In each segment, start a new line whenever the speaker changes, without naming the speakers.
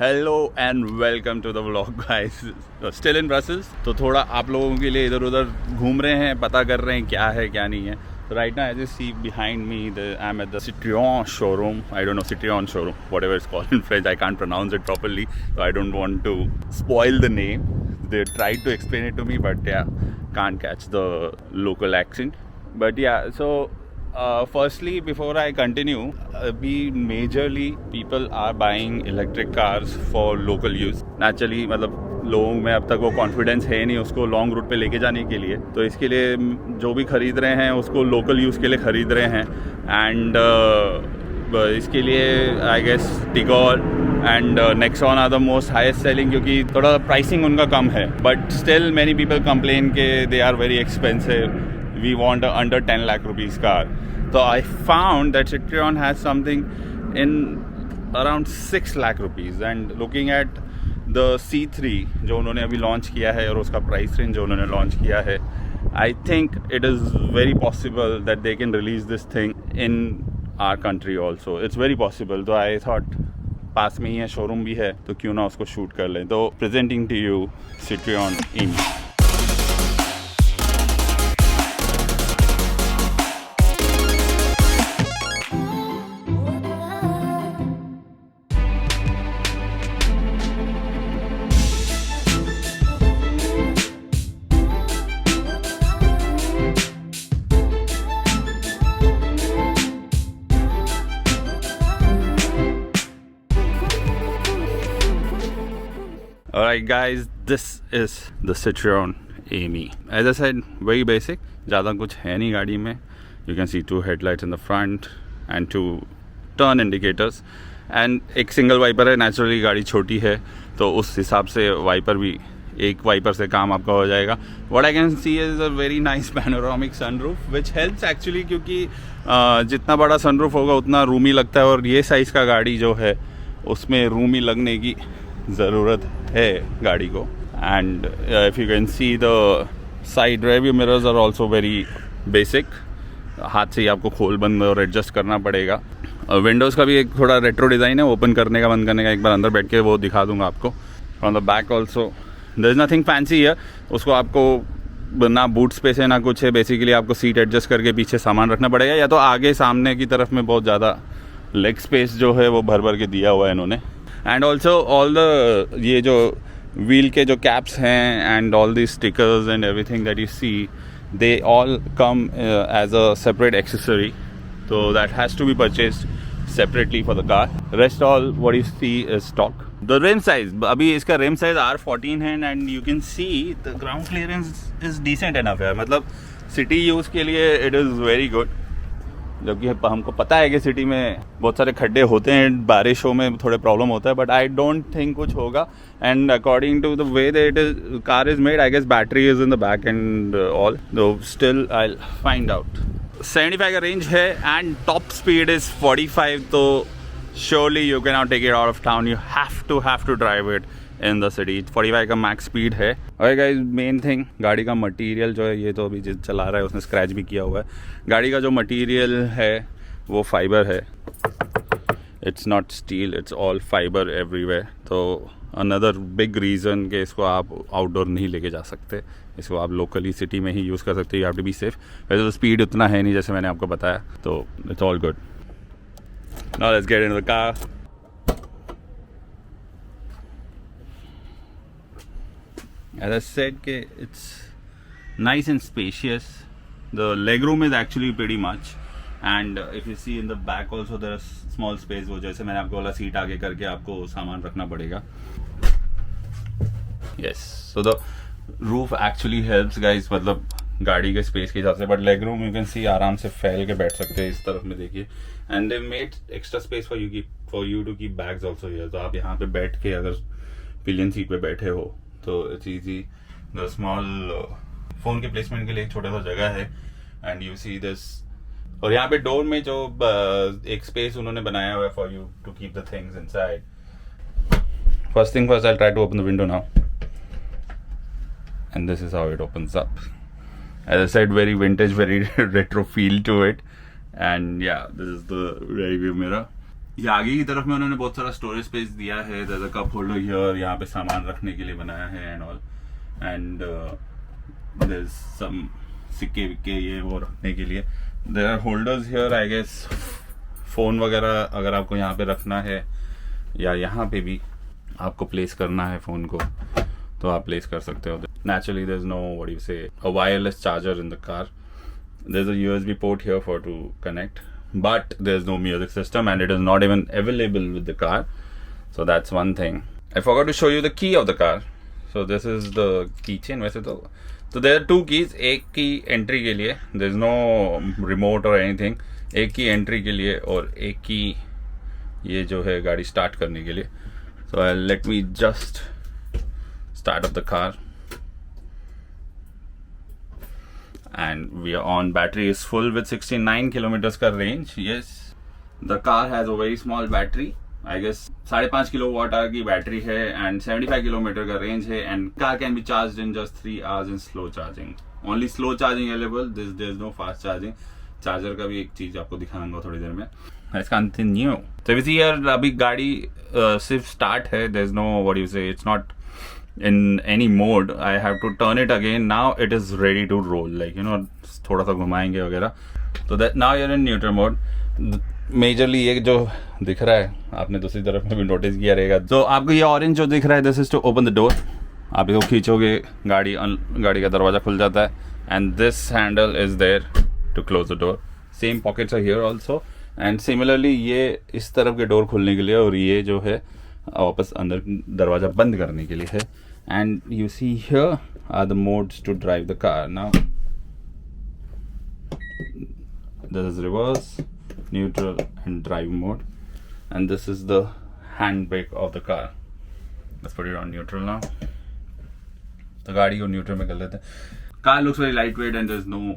Hello and welcome to the vlog guys. Still in Brussels, तो थोड़ा आप लोगों के लिए इधर उधर घूम रहे हैं, पता कर रहे हैं क्या है क्या नहीं है। So right now, as you see behind me, I'm at the Citroën showroom. I don't know, Citroën showroom, whatever it's called in French. I can't pronounce it properly, so I don't want to spoil the name. They tried to explain it to me, but yeah, can't catch the local accent. But yeah, so firstly, before I continue, majorly people are buying electric cars for local use. Naturally, मतलब लोगों में अब तक वो confidence है नहीं उसको long route पे लेके जाने के लिए, तो इसके लिए जो भी ख़रीद रहे हैं उसको लोकल यूज़ के लिए ख़रीद रहे हैं। एंड इसके लिए I guess Tigor and Nexon are the most highest selling, क्योंकि थोड़ा प्राइसिंग उनका कम है। But still many people complain के they are very expensive, we want under 10 lakh rupees car. तो I found that Citroën has something in around 6 lakh rupees. And looking at the C3 जो उन्होंने अभी लॉन्च किया है और उसका प्राइस रेंज जो उन्होंने लॉन्च किया है, I think it is very possible that they can release this thing in our country also. It's very possible. तो आई थॉट पास में ही है, शोरूम भी है, तो क्यों ना उसको शूट कर लें। तो presenting to you Citroën Ami. Alright guys, this is the Citroën AMI. As I said, very basic, ज़्यादा कुछ है नहीं गाड़ी में। You can see 2 headlights in the front and 2 turn indicators and एक सिंगल वाइपर है। नेचुरली गाड़ी छोटी है तो उस हिसाब से वाइपर भी एक वाइपर से काम आपका हो जाएगा। What I can see is a very nice panoramic sunroof which helps actually, क्योंकि जितना बड़ा sunroof होगा उतना रूमी लगता है, और ये साइज़ का गाड़ी जो है उसमें रूमी लगने की ज़रूरत है गाड़ी को। And if you can see the side rearview mirrors are also very basic, हाथ से ही आपको खोल बंद और एडजस्ट करना पड़ेगा। विंडोज़ का भी एक थोड़ा रेट्रो डिज़ाइन है, ओपन करने का बंद करने का। एक बार अंदर बैठ के वो दिखा दूंगा आपको। From the back also there is nothing fancy है, उसको आपको ना बूट स्पेस है ना कुछ है। बेसिकली आपको सीट एडजस्ट करके पीछे सामान रखना पड़ेगा, या तो आगे सामने की तरफ में बहुत ज़्यादा लेग स्पेस जो है वो भर भर के दिया हुआ है इन्होंने। एंड ऑल्सो ऑल द ये जो व्हील के जो कैप्स हैं and all the stickers and everything that you see, they all come as a separate accessory, तो that has to be purchased separately for the car. Rest all what you see is stock. The rim size, अभी इसका rim size R14 है and you can see the ground clearance is decent enough है। मतलब city use के लिए it is very good, जबकि हमको पता है कि सिटी में बहुत सारे खड्डे होते हैं, बारिशों में थोड़े प्रॉब्लम होता है, बट आई डोंट थिंक कुछ होगा। And according to the way that is car is made, I guess battery is in the back and all, though still I will find out. 75 का रेंज है and top speed is 45, तो surely you can not take it out of town, you have to drive it in the city. 45 का max speed है। और guys, main thing, गाड़ी का material जो है, ये तो अभी जिस चला रहा है उसने स्क्रैच भी किया हुआ है। गाड़ी का जो मटेरियल है वो फाइबर है, it's not steel, it's all fibre everywhere. तो अनदर बिग रीज़न कि इसको आप आउटडोर नहीं लेके जा सकते, इसको आप लोकली सिटी में ही यूज़ कर सकते हो। You have to be safe. वैसे तो स्पीड उतना है नहीं जैसे मैंने आपको बताया, तो it's all good. Now let's get in the car. As I said, it's nice and spacious. The leg room is actually pretty much, and if you see in the back also there is small space, वो जैसे मैंने आपको बोला seat आगे करके आपको सामान रखना पड़ेगा। Yes, so the roof actually helps guys, मतलब गाड़ी के स्पेस के हिसाब से। But leg room you can सी आराम से फैल के बैठ सकते हैं इस तरफ में, देखिए। And they made extra space for you to keep bags also here. तो आप यहाँ पे बैठ के अगर पिलियन सीट पे बैठे हो तो it's easy. The small phone के प्लेसमेंट के लिए एक छोटा सा जगह है एंड यू सी दिस। और यहाँ पे डोर में जो एक स्पेस उन्होंने बनाया हुआ है for you to keep the things inside. First thing first, I try to open the window now and this is how it opens up. As I said, very vintage, very retro feel to it. And yeah, this is the rear view mirror. ये आगे की तरफ में उन्होंने बहुत सारा storage space दिया है. There's a cup holder here, यहाँ पे सामान रखने के लिए बनाया है and all. And there's some सिक्के विक्के ये वो रखने के लिए. There are holders here, I guess. Phone वगैरह अगर आपको यहाँ पे रखना है या यहाँ पे भी आपको प्लेस करना है फ़ोन को तो आप प्लेस कर सकते हो. Naturally, there's no, what do you say, a wireless charger in the car. There's a USB port here for to connect, but there's no music system and it is not even available with the car. So that's one thing. I forgot to show you the key of the car. So this is the keychain. वैसे तो there are two keys. एक की entry के लिए, there's no remote or anything. एक की entry के लिए और एक की ये जो है गाड़ी start करने के लिए. So let me just start up the car. And we are on. Battery is full with 69 kilometers का range. Yes, the car has a very small battery. I guess 5.5 kilowatt hour की battery है and 75 kilometre का range है and car can be charged in just 3 hours in slow charging. Only slow charging available. There's no fast charging. Charger का भी एक चीज आपको दिखाऊंगा थोड़ी देर में. Let's continue. So we see here अभी गाड़ी सिर्फ स्टार्ट है. There's no, what do you say, it's not in any mode. I have to turn it again. Now it is ready to roll, like, you know, थोड़ा सा घुमाएंगे वगैरह. So that now you're in neutral mode. Majorly ये जो दिख रहा है आपने दूसरी तरफ में भी नोटिस किया रहेगा. तो आपको ये ऑरेंज जो दिख रहा है, this is to open the door. आप इसको खींचोगे गाड़ी का दरवाजा खुल जाता है and this handle is there to close the door. Same pockets are here also and similarly ये इस तरफ के डोर खोलने के लिए और ये जो है वापस अंदर दरवाजा बंद करने के लिए है. And you see here are the modes to drive the car. Now this is reverse, neutral and drive mode, and this is the handbrake of the car. Let's put it on neutral now. तो गाड़ी को neutral में कर लेते हैं. Car looks very lightweight and there's no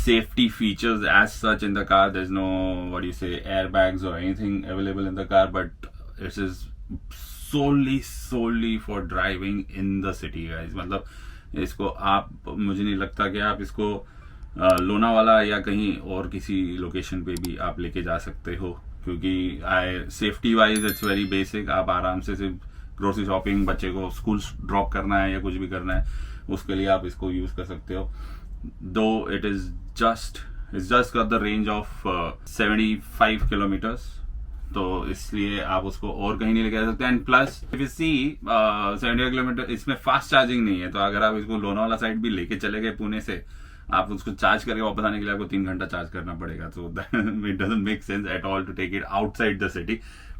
safety features as such in the car. There's no, what do you say, airbags or anything available in the car, but it is solely for driving in the city, guys. मतलब इसको आप, मुझे नहीं लगता कि आप इसको लोनावाला या कहीं और किसी लोकेशन पे भी आप लेके जा सकते हो, क्योंकि safety wise it's very basic. आप आराम से सिर्फ ग्रोसरी शॉपिंग, बच्चे को स्कूल ड्रॉप करना है या कुछ भी करना है, उसके लिए आप इसको यूज कर सकते हो. दो it is just got the range of 75 kilometres, तो इसलिए आप उसको और कहीं नहीं लेके जा सकते. And plus if you see 75 kilometre, इसमें फास्ट चार्जिंग नहीं है. तो अगर आप इसको लोनावाला साइड भी लेके चले गए पुणे से, आप उसको चार्ज करके वापस आने के लिए आपको 3 घंटा चार्ज करना पड़ेगा. So it doesn't make sense at all to take it outside the city,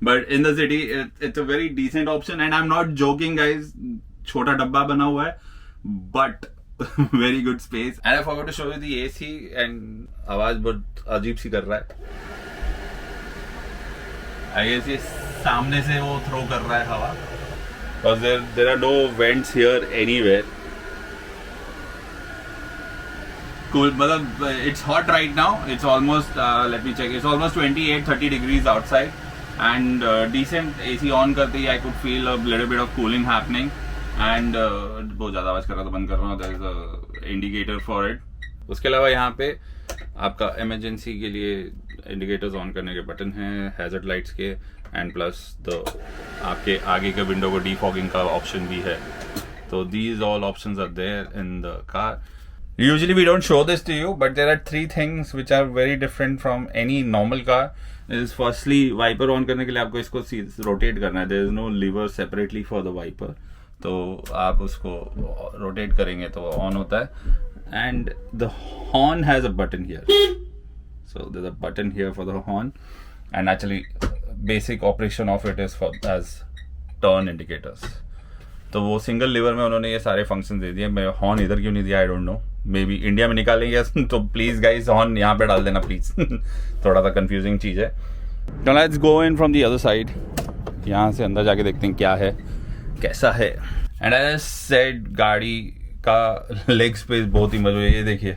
but in the city it's a very decent option. And I am not joking guys, छोटा डब्बा बना हुआ है but very good space. And I forgot to show you the AC and आवाज बहुत अजीब सी कर रहा है. आई गेस ये सामने से वो थ्रो कर रहा है हवा, because there are no vents here anywhere. Cool, मतलब it's hot right now. It's almost let me check. It's almost 28-30 degrees outside, and decent AC on करते ही I could feel a little bit of cooling happening. And बहुत ज़्यादा आवाज़ कर रहा था, बंद कर रहा हूँ. There is a indicator for it. उसके अलावा यहाँ पे आपका इमरजेंसी के लिए इंडिकेटर्स ऑन करने के बटन हैं, हैजर्ड लाइट्स के, एंड प्लस द आपके आगे के विंडो को डीफॉगिंग का ऑप्शन भी है. तो these all options are there in the car. Usually we don't show this to you, but there are 3 things which are very different from any normal car. Is firstly, wiper on करने के लिए आपको इसको rotate करना है. There is no lever separately for the wiper. तो आप उसको rotate करेंगे तो on होता है. And the horn has a button here. So there's a button here for the horn. And actually, basic operation of it is for as turn indicators. तो वो single liver में उन्होंने ये सारे फंक्शन दे दिए. मैं हॉर्न इधर क्यों नहीं दिया, I don't know. May be India में निकालेंगे तो प्लीज गाइस हॉर्न यहाँ पे डाल देना प्लीज. थोड़ा सा कंफ्यूजिंग चीज़ है. तो let's go in from the other side. यहाँ से अंदर जाके देखते हैं क्या है, कैसा है. एंड एज सेड, गाड़ी का लेग स्पेस बहुत ही मजा. ये देखिए,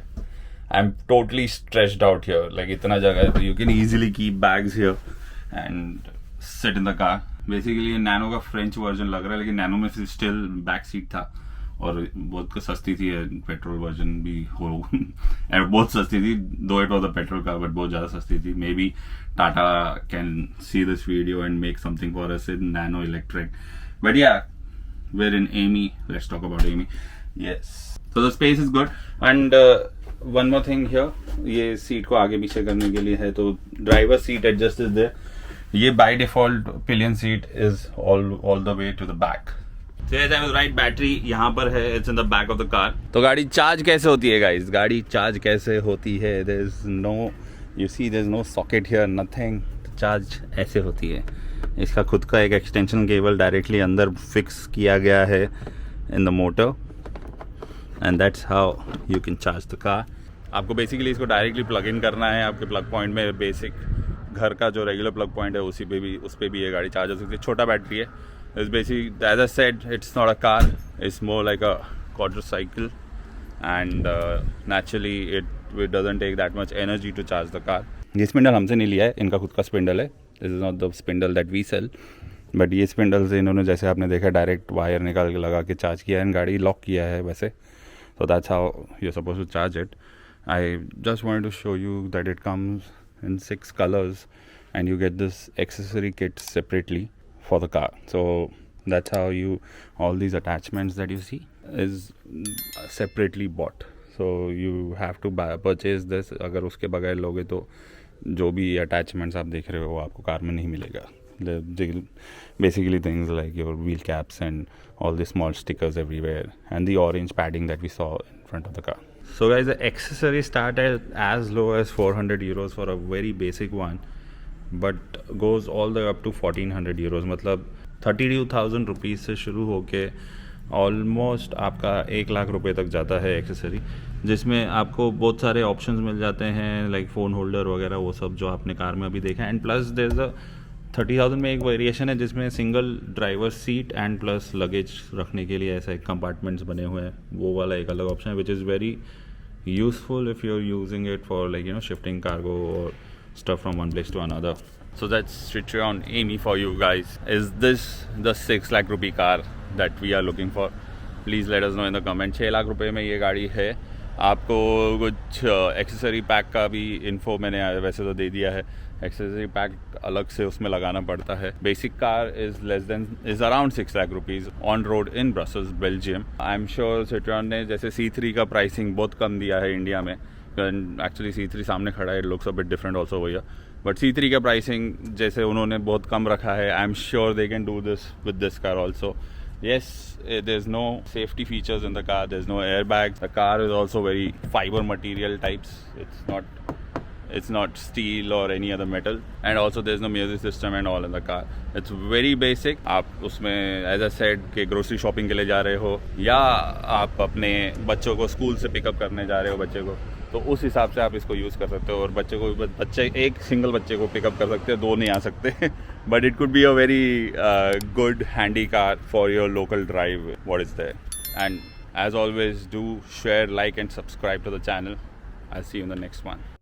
I am totally stretched out here. Like इतना जगह है, you can easily keep bags here and sit in the car. Basically nano का फ्रेंच वर्जन लग रहा है, लेकिन नैनो में स्टिल बैक सीट था और बहुत सस्ती थी, पेट्रोल वर्जन भी हो एंड बहुत सस्ती थी, दो it was a petrol car but बहुत ज़्यादा सस्ती थी. May be Tata can see this video and make something for us in nano electric. But या, we're in AMI. Let's talk about AMI. Yes. So the space is good. And one more thing here. ये seat को आगे पीछे करने के लिए है, तो driver seat adjust is there. ये by default pillion seat is all the way to the back. Right, battery यहाँ पर है, it's in the back of the car. तो गाड़ी चार्ज कैसे होती है गाइज? गाड़ी चार्ज कैसे होती है? There is no, you see there is no socket here, nothing. Charge ऐसे होती है. इसका खुद का एक एक्सटेंशन केबल डायरेक्टली अंदर फिक्स किया गया है in the motor and that's how you can charge the car. आपको बेसिकली इसको डायरेक्टली प्लग इन करना है आपके प्लग पॉइंट में. बेसिक घर का जो रेगुलर प्लग पॉइंट है उस पर भी ये गाड़ी चार्ज हो सकती है. छोटा बैटरी है. It's basic, as I said, it's not a car, it's more like a quadricycle and naturally it doesn't take that much energy to charge the car. ये स्पिंडल हमसे नहीं लिया है, इनका खुद का स्पिंडल है. This is not the spindle that we sell, but ये स्पिंडल से इन्होंने, जैसे आपने देखा, डायरेक्ट वायर निकाल के लगा के चार्ज किया है. गाड़ी लॉक किया है वैसे. So that's how you are suppose to charge it. I just wanted to show you that it comes in 6 colors and you get this accessory kit separately for the car. So that's how all these attachments that you see is separately bought. So you have to purchase this. अगर उसके बगैर लोगे तो जो भी attachments आप देख रहे हो वो आपको कार में नहीं मिलेगा. Basically things like your wheel caps and all the small stickers everywhere and the orange padding that we saw in front of the car. So guys, the accessories start at as low as 400 euros for a very basic one, but goes all the way up to 1400 euros. मतलब 32,000 rupees से शुरू होके almost आपका 1 लाख रुपए तक जाता है accessory, जिसमें आपको बहुत सारे ऑप्शंस मिल जाते हैं, लाइक फ़ोन होल्डर वगैरह, वो सब जो आपने कार में अभी देखा है. And plus there is a 30,000 में एक वेरिएशन है जिसमें single driver seat and plus luggage रखने के लिए ऐसा एक कंपार्टमेंट्स बने हुए हैं. वो वाला एक अलग ऑप्शन है which is very useful if you are using it for like shifting cargo और stuff from one place to another. So that's Citroen AMI for you guys. Is this the 6 lakh rupee car that we are looking for? Please let us know in the comment. 6 lakh रुपए में ये गाड़ी है. आपको कुछ accessory pack का भी info मैंने वैसे तो दे दिया है. एक्सेसरी पैक अलग से उसमें लगाना पड़ता है. Basic car is around 6 lakh rupees on road in Brussels, Belgium. I am sure Citroen ने जैसे C3 का प्राइसिंग बहुत कम दिया है इंडिया में. एक्चुअली C3 सामने खड़ा है, it looks a bit different also भैया, बट C3 का प्राइसिंग जैसे उन्होंने बहुत कम रखा है. I am sure they can do this with this car also. Yes, there's no safety features in the car, there's no airbags. The car is also very fiber material types. It's not steel or any other metal, and also there's no music system and all in the car. It's very basic. आप उसमें as I said कि grocery shopping के लिए जा रहे हो या आप अपने बच्चों को स्कूल से पिकअप करने जा रहे हो बच्चे को, तो उस हिसाब से आप इसको यूज़ कर सकते हो. और बच्चे एक सिंगल बच्चे को पिकअप कर सकते हो, 2 नहीं आ सकते. But it could be a very good handy car for your local drive what is there. And as always, do share, like and subscribe to the channel. I see you in the next one.